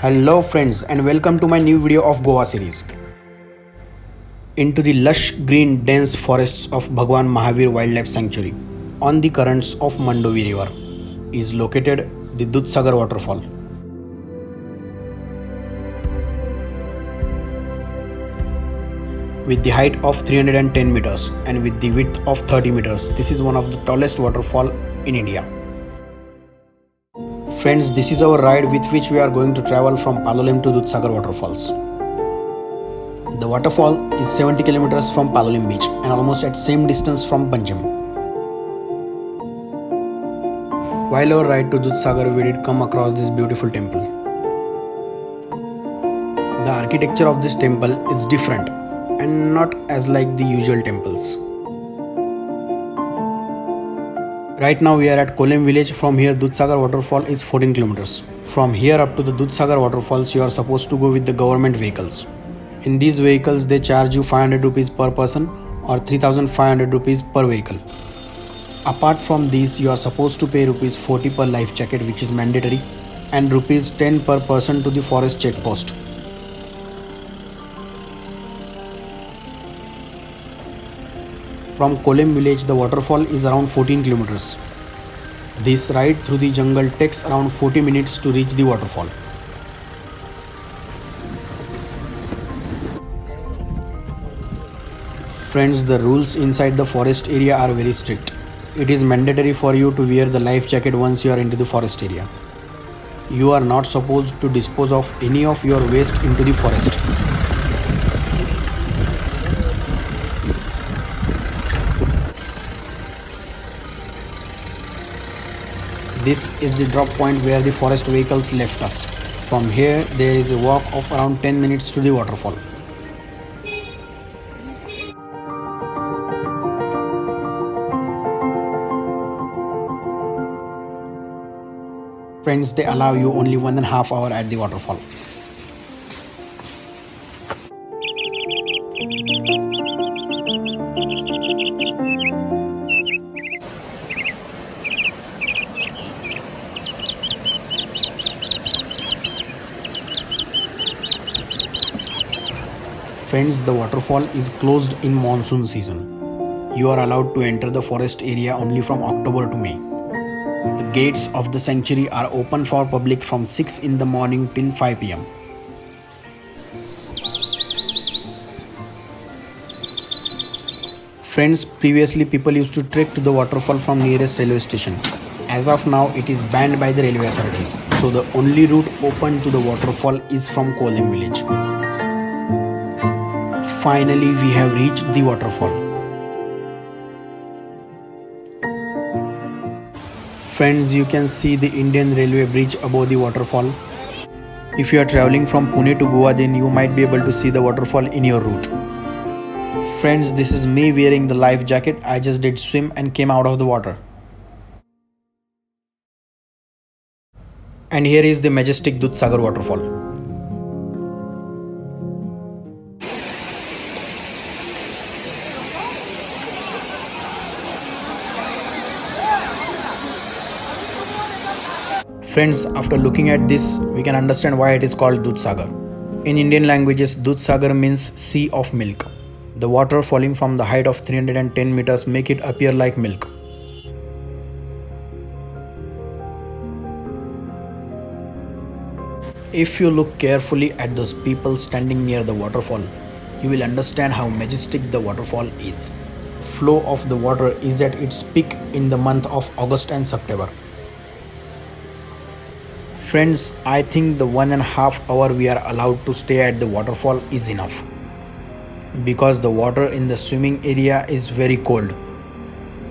Hello friends and welcome to my new video of Goa series. Into the lush green dense forests of Bhagwan Mahavir Wildlife Sanctuary on the currents of Mandovi River is located the Dudhsagar Waterfall. With the height of 310 meters and with the width of 30 meters, this is one of the tallest waterfall in India. Friends, this is our ride with which we are going to travel from Palolem to Dudhsagar Waterfalls. The waterfall is 70 kilometers from Palolem beach and almost at same distance from Panjim. While our ride to Dudhsagar, we did come across this beautiful temple. The architecture of this temple is different and not as like the usual temples. Right now we are at Kolem village. From here Dudhsagar waterfall is 14 kilometers. From here up to the Dudhsagar waterfalls you are supposed to go with the government vehicles. In these vehicles they charge you 500 rupees per person or 3500 rupees per vehicle. Apart from these you are supposed to pay rupees 40 per life jacket, which is mandatory, and rupees 10 per person to the forest check post. From Kolem village, the waterfall is around 14 kilometers. This ride through the jungle takes around 40 minutes to reach the waterfall. Friends, the rules inside the forest area are very strict. It is mandatory for you to wear the life jacket once you are into the forest area. You are not supposed to dispose of any of your waste into the forest. This is the drop point where the forest vehicles left us. From here there is a walk of around 10 minutes to the waterfall. Friends, they allow you only 1.5 hours at the waterfall. Friends, the waterfall is closed in monsoon season. You are allowed to enter the forest area only from October to May. The gates of the sanctuary are open for public from 6 in the morning till 5 p.m. Friends, previously people used to trek to the waterfall from nearest railway station. As of now, it is banned by the railway authorities. So the only route open to the waterfall is from Kolem village. Finally, we have reached the waterfall. Friends, you can see the Indian Railway bridge above the waterfall. If you are traveling from Pune to Goa, then you might be able to see the waterfall in your route. Friends, this is me wearing the life jacket. I just did swim and came out of the water. And here is the majestic Dudhsagar waterfall. Friends, after looking at this, we can understand why it is called Dudhsagar. In Indian languages, Dudhsagar means sea of milk. The water falling from the height of 310 meters make it appear like milk. If you look carefully at those people standing near the waterfall, you will understand how majestic the waterfall is. The flow of the water is at its peak in the month of August and September. Friends, I think the 1.5 hours we are allowed to stay at the waterfall is enough, because the water in the swimming area is very cold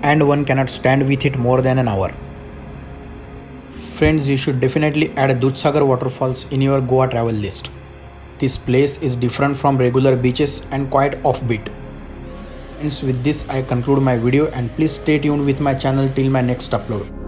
and one cannot stand with it more than an hour. Friends, you should definitely add Dudhsagar waterfalls in your Goa travel list. This place is different from regular beaches and quite offbeat. Friends, with this I conclude my video, and please stay tuned with my channel till my next upload.